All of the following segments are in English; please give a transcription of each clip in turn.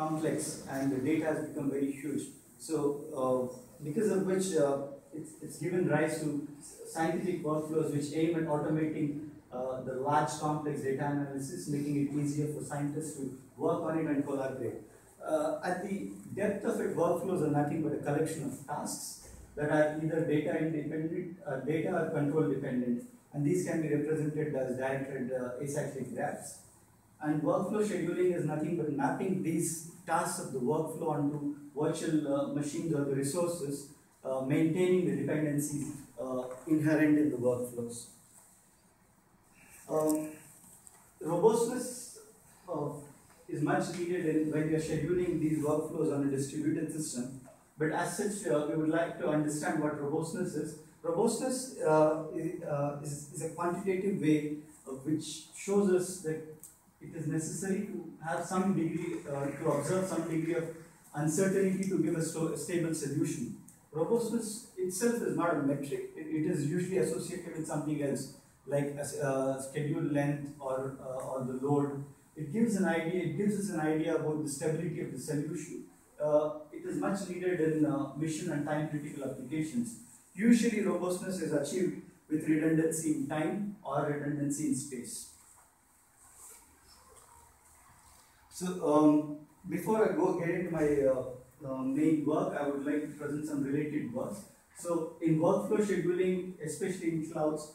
complex and the data has become very huge. So because of which it's given rise to scientific workflows which aim at automating the large complex data analysis, making it easier for scientists to work on it and collaborate. At the depth of it, workflows are nothing but a collection of tasks that are either data independent, data or control dependent, and these can be represented as directed acyclic graphs. And workflow scheduling is nothing but mapping these tasks of the workflow onto virtual machines or the resources, maintaining the dependencies inherent in the workflows. Robustness is much needed when we are scheduling these workflows on a distributed system. But as such, we would like to understand what robustness is. Robustness is a quantitative way which shows us that it is necessary to have some degree, to observe some degree of uncertainty to give a stable solution. Robustness itself is not a metric. It is usually associated with something else, like schedule length or the load. It gives an idea. It gives us an idea about the stability of the solution. It is much needed in mission and time critical applications. Usually, robustness is achieved with redundancy in time or redundancy in space. So, before I get into my main work, I would like to present some related works. So, in workflow scheduling, especially in clouds,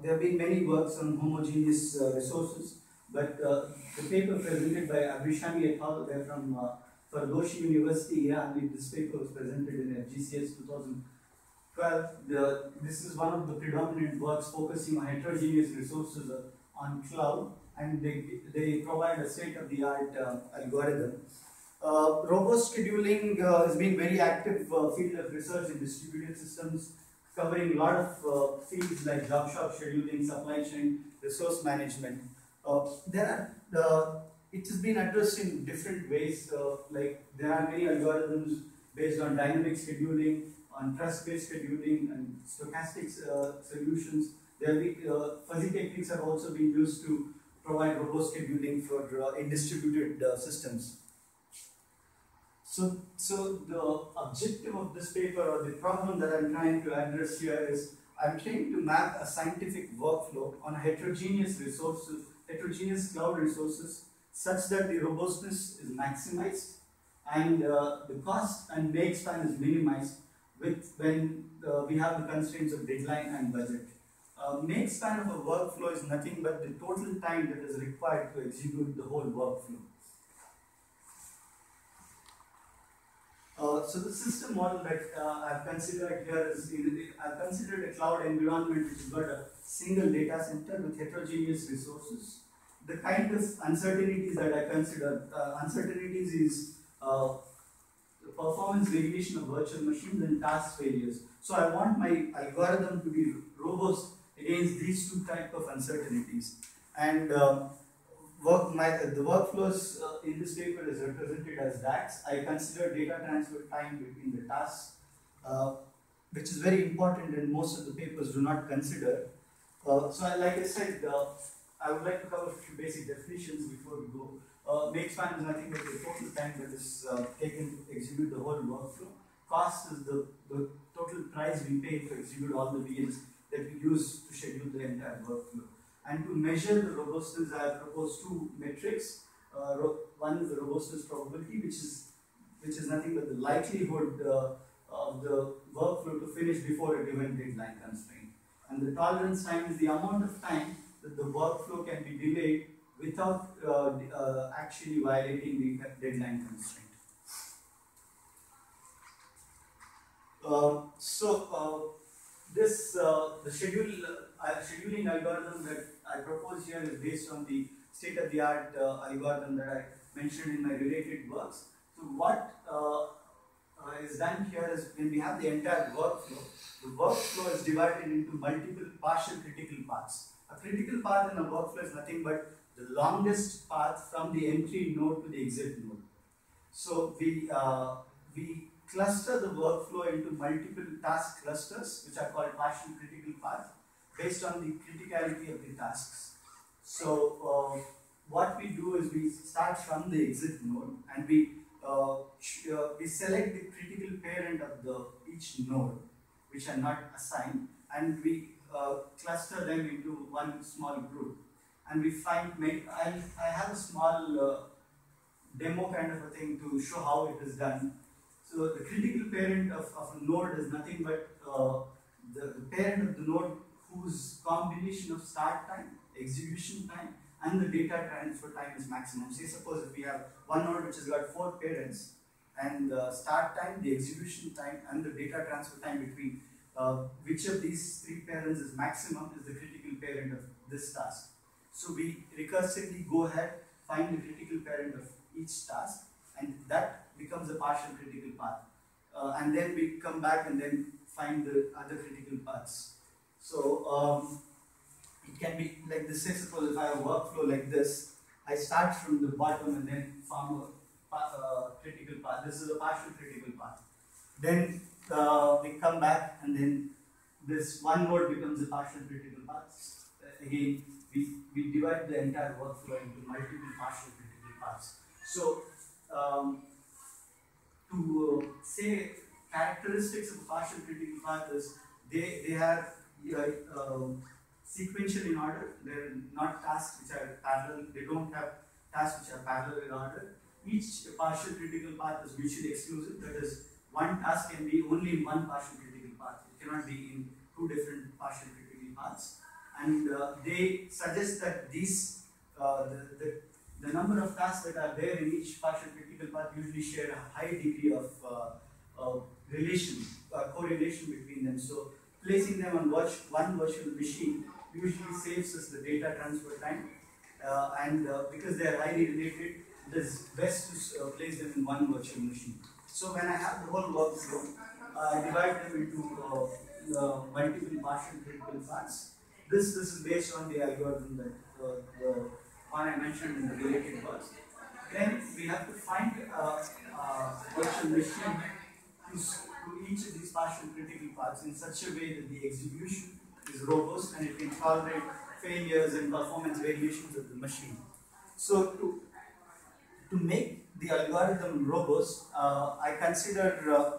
there have been many works on homogeneous resources, but the paper presented by Abhishami et al. They're from Fardoshi University, Iran. This paper was presented in FGCS 2012. This is one of the predominant works focusing on heterogeneous resources on cloud, and they provide a state-of-the-art algorithm. Robust scheduling has been very active field of research in distributed systems, covering a lot of fields like job shop scheduling, supply chain, resource management. It has been addressed in different ways. Like there are many algorithms based on dynamic scheduling, on trust-based scheduling, and stochastic solutions. Fuzzy techniques have also been used to provide robust scheduling for in distributed systems. So the objective of this paper, or the problem that I'm trying to address here, is I'm trying to map a scientific workflow on heterogeneous resources, heterogeneous cloud resources, such that the robustness is maximized and the cost and makespan is minimized when we have the constraints of deadline and budget. Makespan of a workflow is nothing but the total time that is required to execute the whole workflow. So the system model that I've considered here is, I've considered a cloud environment which has got a single data center with heterogeneous resources. The kind of uncertainties that I consider, uncertainties is the performance variation of virtual machines and task failures. So I want my algorithm to be robust against these two types of uncertainties. And the workflows in this paper is represented as DAX. I consider data transfer time between the tasks, which is very important and most of the papers do not consider. Like I said, I would like to cover a few basic definitions before we go. Makespan is nothing but the total time that is taken to execute the whole workflow. Cost is the total price we pay to execute all the VMs that we use to schedule the entire workflow. And to measure the robustness, I have proposed two metrics. One is the robustness probability, which is nothing but the likelihood of the workflow to finish before a given deadline constraint. And the tolerance time is the amount of time that the workflow can be delayed without actually violating the deadline constraint. The scheduling algorithm that I propose here is based on the state-of-the-art algorithm that I mentioned in my related works. So what is done here is, when we have the entire workflow, the workflow is divided into multiple partial critical paths. A critical path in a workflow is nothing but the longest path from the entry node to the exit node. So we cluster the workflow into multiple task clusters, which are called partial critical paths, based on the criticality of the tasks. So what we do is we start from the exit node and we we select the critical parent of each node, which are not assigned, and we cluster them into one small group. And we find, I have a small demo kind of a thing to show how it is done. So the critical parent of a node is nothing but the parent of the node whose combination of start time, execution time, and the data transfer time is maximum. Say suppose if we have one node which has got 4 parents, and the start time, the execution time, and the data transfer time between which of these 3 parents is maximum is the critical parent of this task. So we recursively go ahead, find the critical parent of each task, and that becomes a partial critical path. And then we come back and then find the other critical paths. So it can be like this. Say suppose if I have a workflow like this, I start from the bottom and then form a critical path. This is a partial critical path. Then we come back and then this one node becomes a partial critical path. Again, we divide the entire workflow into multiple partial critical paths. So to say characteristics of a partial critical path is they are sequential in order. They're not tasks which are parallel. They don't have tasks which are parallel in order. Each partial critical path is mutually exclusive. That is, one task can be only in one partial critical path. It cannot be in 2 different partial critical paths. And they suggest that these the number of tasks that are there in each partial critical path usually share a high degree of correlation between them. So placing them on one virtual machine usually saves us the data transfer time, and because they are highly related, it is best to place them in one virtual machine. So when I have the whole workflow, I divide them into multiple partial critical paths. This is based on the algorithm that the one I mentioned in the related parts. Then we have to find a virtual machine to each of these partial critical paths in such a way that the execution is robust and it can tolerate failures and performance variations of the machine. So to make the algorithm robust, I consider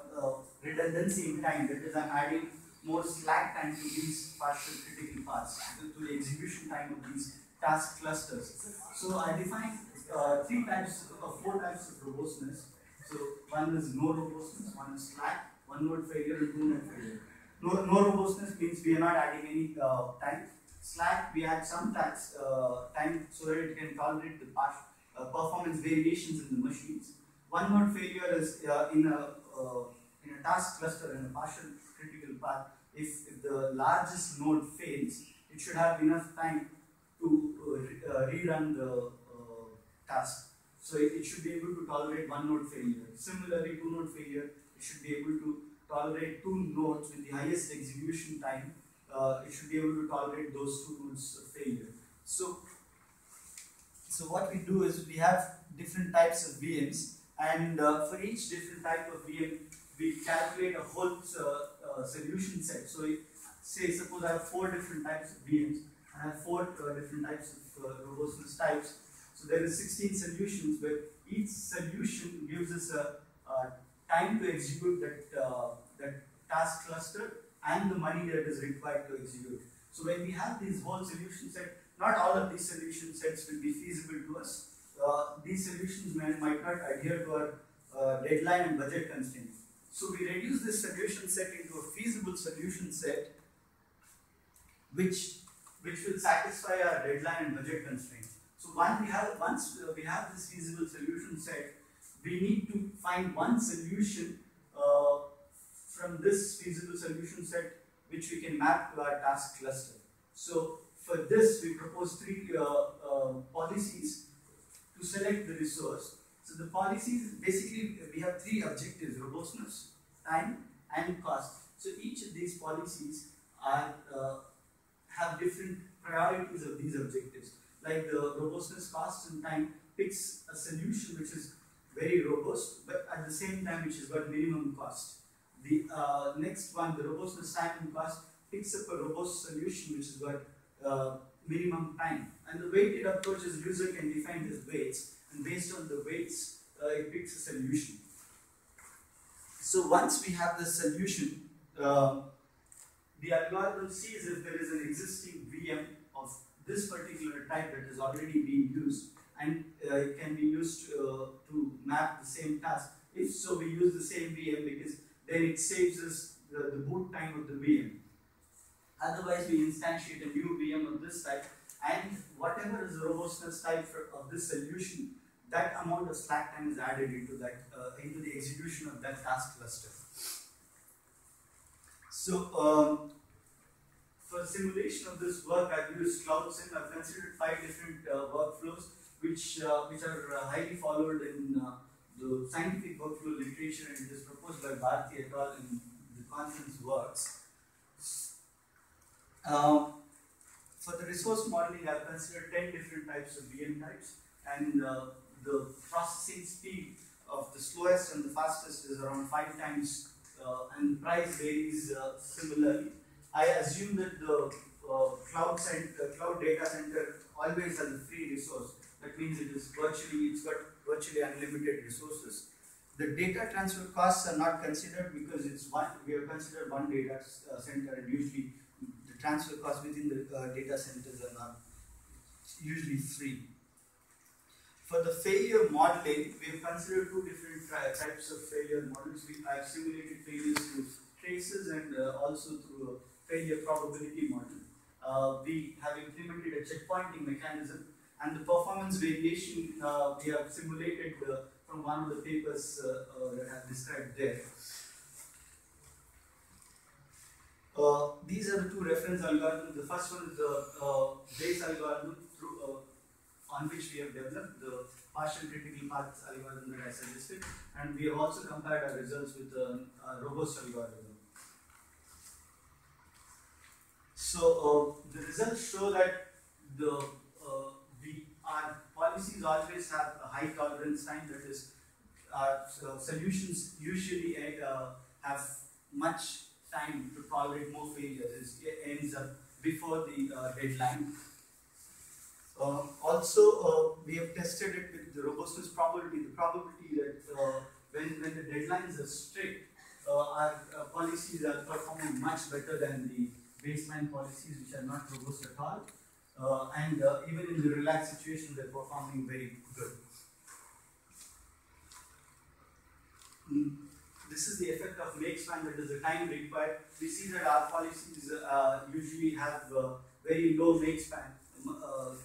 redundancy in time. That is, I'm adding more slack time to these partial critical paths, to the execution time of these task clusters. So I define 4 types of robustness. So one is no robustness, one is slack, one node failure, and 2 node failure. No robustness means we are not adding any time. Slack, we add some time so that it can tolerate the performance variations in the machines. One node failure is in a task cluster in a partial critical path. If the largest node fails, it should have enough time to rerun the task. So it should be able to tolerate one node failure. Similarly, 2 node failure, it should be able to tolerate 2 nodes with the highest execution time. It should be able to tolerate those 2 nodes failure. So what we do is we have different types of VMs, and for each different type of VM, we calculate a whole solution set. So say suppose I have 4 different types of VMs, I have 4 different types of robustness types. So there is 16 solutions, where each solution gives us a time to execute that task cluster and the money that is required to execute. So when we have these whole solution set, not all of these solution sets will be feasible to us. These solutions might not adhere to our deadline and budget constraints. So we reduce this solution set into a feasible solution set, which will satisfy our deadline and budget constraints. So once we have this feasible solution set, we need to find one solution from this feasible solution set which we can map to our task cluster. So for this, we propose 3 policies to select the resource. So the policies, basically we have 3 objectives: robustness, time, and cost. So each of these policies have different priorities of these objectives. Like the robustness, cost, and time picks a solution which is very robust, but at the same time which has got minimum cost. The next one, the robustness, time, and cost, picks up a robust solution which has got minimum time. And the weighted approach is user can define his weights, and based on the weights, it picks a solution. So once we have the solution, the algorithm sees if there is an existing VM of this particular type that is already being used, and it can be used to map the same task. If so, we use the same VM because then it saves us the boot time of the VM. Otherwise, we instantiate a new VM of this type, and whatever is the robustness type of this solution, that amount of slack time is added into that into the execution of that task cluster. So, for simulation of this work, I've used CloudSim. I've considered 5 different workflows, which are highly followed in the scientific workflow literature, and it is proposed by Bharti et al. In the conference works. For the resource modeling, I've considered 10 different types of VM types, and the processing speed of the slowest and the fastest is around 5 times, and the price varies similarly. I assume that the cloud data center always has a free resource. That means it's got virtually unlimited resources. The data transfer costs are not considered because we have considered one data center, and usually the transfer costs within the data centers are not usually free. For the failure modeling, we have considered 2 different types of failure models. I have simulated failures through traces and also through a failure probability model. We have implemented a checkpointing mechanism, and the performance variation we have simulated from one of the papers that I have described there. These are the 2 reference algorithms. The first one is the base algorithm on which we have developed the partial critical path algorithm that I suggested, and we have also compared our results with a robust algorithm. So the results show that our policies always have a high tolerance time. That is, solutions usually have much time to tolerate more failures. It ends up before the deadline. Also, we have tested it with the robustness probability. The probability that when the deadlines are strict, our policies are performing much better than the baseline policies, which are not robust at all. And even in the relaxed situation, they're performing very good. This is the effect of makespan, that is the time required. We see that our policies usually have very low makespan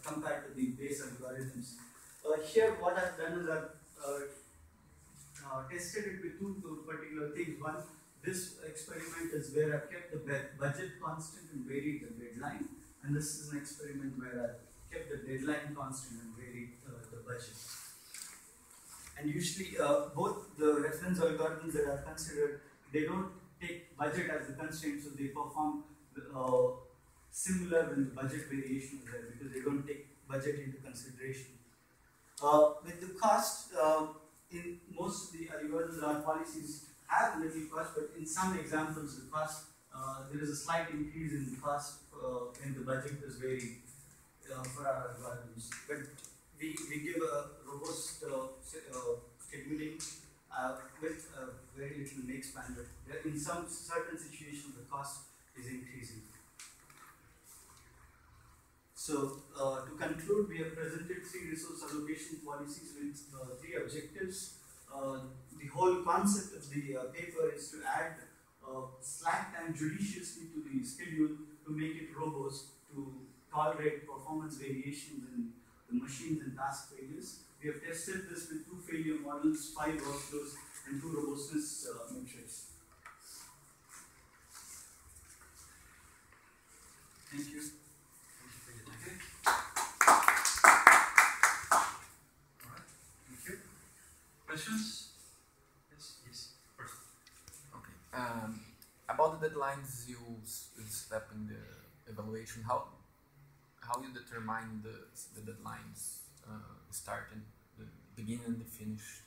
compared to the base algorithms. Here, what I've done is I've tested it with 2 particular things. One, this experiment is where I've kept the budget constant and varied the deadline. And this is an experiment where I kept the deadline constant and varied the budget. And usually, both the reference algorithms that I've considered, they don't take budget as a constraint, so they perform similar when the budget variation is there, because they don't take budget into consideration. With the cost, in most of the algorithms, our policies have little cost, but in some examples, the cost there is a slight increase in the cost when the budget is varied for our algorithms. But we give a robust scheduling with very little makespan. But in some certain situations, the cost is increasing. So, to conclude, we have presented 3 resource allocation policies with 3 objectives. The whole concept of the paper is to add slack time judiciously to the schedule to make it robust, to tolerate performance variations in the machines and task failures. We have tested this with 2 failure models, 5 workflows, and 2 robustness metrics. Thank you. Questions? Yes. First. Okay. About the deadlines you step in the evaluation, how you determine the deadlines, starting the beginning and the finish?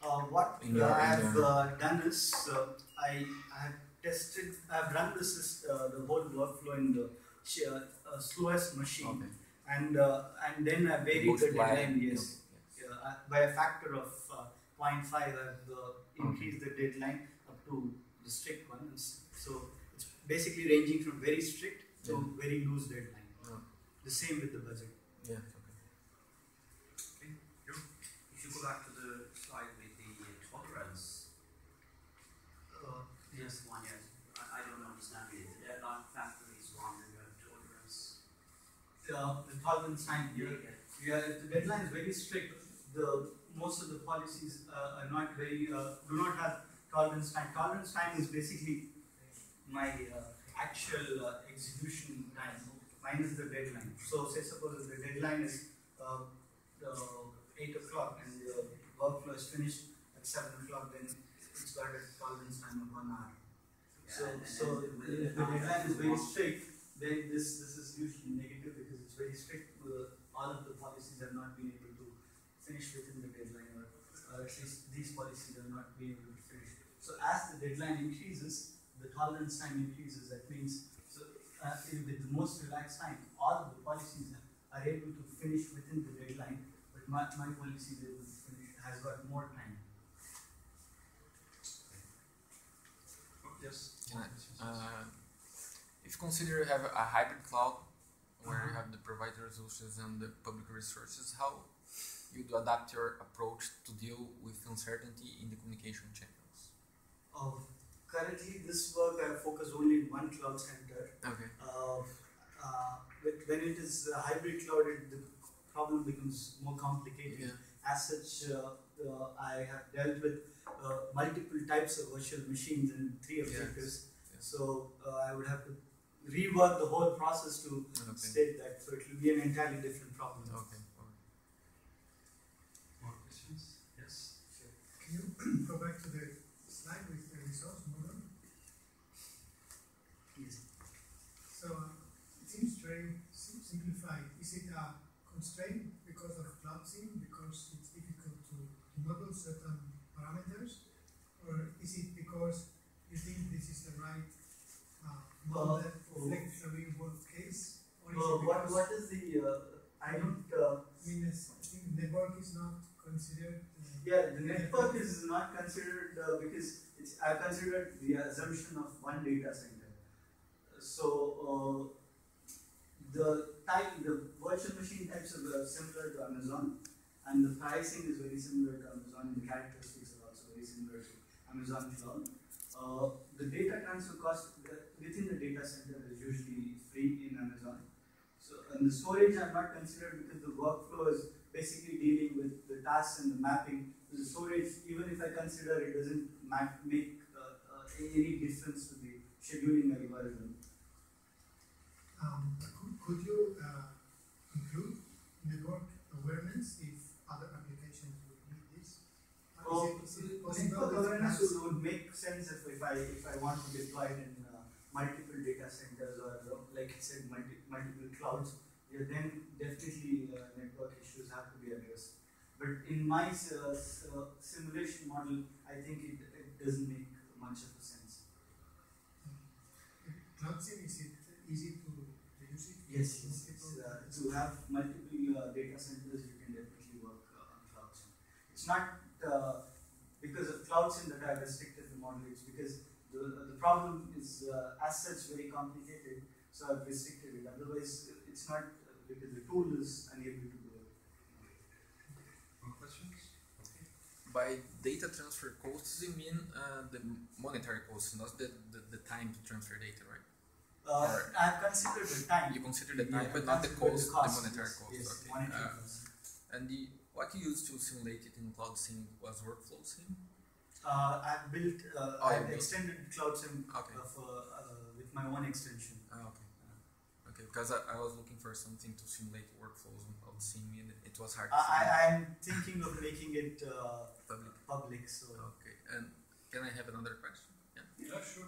What I have done is I have run this the whole workflow in the slowest machine, okay. and then I varied the deadline. Yes. By a factor of 0.5, I've increased the deadline, to the strict ones. So it's basically ranging from very strict to very loose deadline. The same with the budget. Yeah. Okay. If you go back to the slide with the tolerance, yes, one, yes. I don't understand it. The deadline factor is one, and you have tolerance. The tolerance time here. Yeah, if the deadline is very strict, most of the policies are not very do not have tolerance time. Tolerance time is basically my actual execution time minus the deadline. So say suppose if the deadline is 8 o'clock and the workflow is finished at 7 o'clock, then it's got a tolerance time of 1 hour. Yeah, so if the deadline is very strict, then this is usually negative because it's very strict. All of the policies have not been able to finish within the deadline, or at least these policies have not been able to finish. So as the deadline increases, the tolerance time increases. That means with the most relaxed time, all of the policies are able to finish within the deadline, but my policy is able to finish, has got more time. Yes. If you consider you have a hybrid cloud where you have the provider resources and the public resources, how you do adapt your approach to deal with uncertainty in the communication channels? Currently, this work I focus only in one cloud center. Okay. When it is a hybrid cloud, the problem becomes more complicated. Yeah. As such, I have dealt with multiple types of virtual machines and 3 objectives. Yes. So I would have to rework the whole process to state that. So it will be an entirely different problem. Okay. More questions? Yes. Sure. Can you go back to the slide with the resource model? Yes. So it seems very simplified. Is it a constraint because of cloud SIM, because it's difficult to model certain parameters, or is it because you think this is the right model that reflects the real world case? Or is it what is the I don't I mean, I think network is not considered. the network is not considered because I considered the assumption of one data center. So the virtual machine types are similar to Amazon, and the pricing is very similar to Amazon, and the characteristics are also very similar to Amazon Cloud. The data transfer cost within the data center is usually free in Amazon. So, and the storage are not considered because the workflow is basically dealing with the tasks and the mapping. The storage, even if I consider, it doesn't make any difference to the scheduling algorithm. Could you include network awareness if other applications would need this? Network awareness would make sense if I want to deploy it in multiple data centers, or like I said, multiple clouds. Yeah, then definitely network issues have to be addressed. But in my simulation model, I think it doesn't make much of a sense. Cloud SIM, is it easy to use it? Yes. To have multiple data centers, you can definitely work on Cloud SIM. It's not because of Cloud SIM that I restricted the model. It's because the problem is as such very complicated, so I've restricted it. Otherwise, it's not because the tool is unable to do it. More questions? Okay. By data transfer costs, you mean the monetary costs, not the time to transfer data, right? I've considered the time. You consider the time, but not the cost, the monetary cost. Yes, Okay. monetary cost. And what you used to simulate it in Cloud SIM was workflow SIM? I've built, I've extended Cloud SIM with my own extension. Okay, because I was looking for something to simulate workflows on Cloud SIM, and it was hard to I'm thinking of making it public. So. Okay, and can I have another question? Yeah, sure.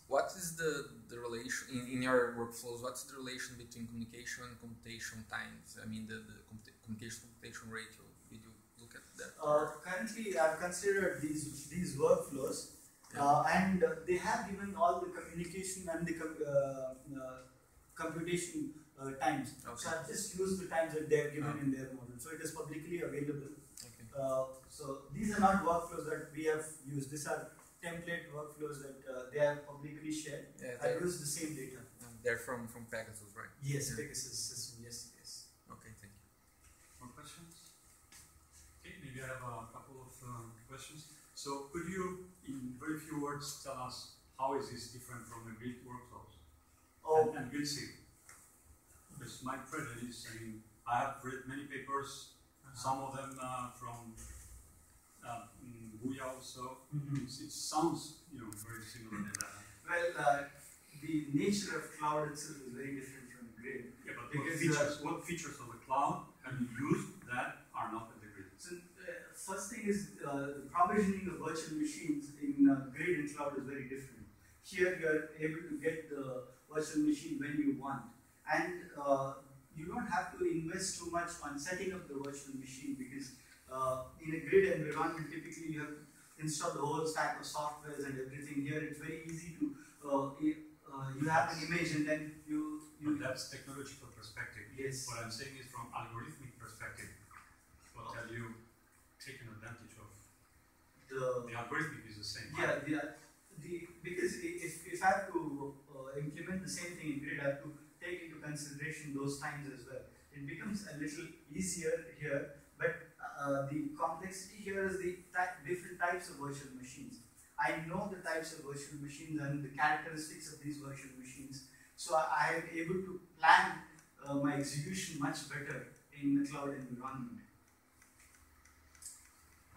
What is the relation in your workflows? What's the relation between communication and computation times? I mean, the communication ratio. Did you look at that? Currently, I've considered these workflows, and they have given all the communication and the computation times. Okay. So I've just used the times that they have given in their model. So it is publicly available. Okay. So these are not workflows that we have used. These are template workflows that they are publicly shared. Yeah, I use the same data. They're from Pegasus, right? Yes, Yeah. Pegasus system. Yes, yes. Okay, thank you. More questions? Okay, maybe I have a couple of questions. So could you, in very few words, tell us how is this different from the grid workflows and grid sync? Because my prejudice, I mean, I have read many papers, some of them from Booyah also. It sounds, very similar to that. Well, the nature of cloud itself is very different from grid. Yeah, but Because, what features of the cloud have you used that are not in the grid? So, first thing is the provisioning of virtual machines in grid and cloud is very different. Here you are able to get the virtual machine when you want, and you don't have to invest too much on setting up the virtual machine, because in a grid environment typically you have to install the whole stack of softwares and everything. Here it's very easy to you have an image and then you But that's technological perspective. Yes. What I'm saying is from algorithmic perspective. What have you taken advantage of? The algorithmic is the same. Yeah, Right? because if I have to implement the same thing in grid, I have to take into consideration those times as well. It becomes a little easier here, but the complexity here is the different types of virtual machines. I know the types of virtual machines and the characteristics of these virtual machines, so I am able to plan my execution much better in the cloud environment.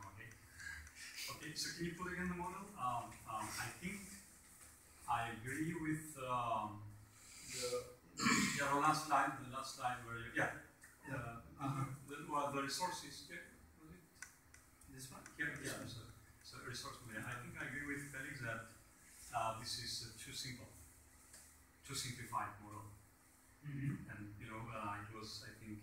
Okay. Okay, so can you put again the model? I think I agree with the last slide where you, the resources, was it? This one? Yeah. So resource model. I think I agree with Felix that this is too simple, too simplified model. And it was, I think,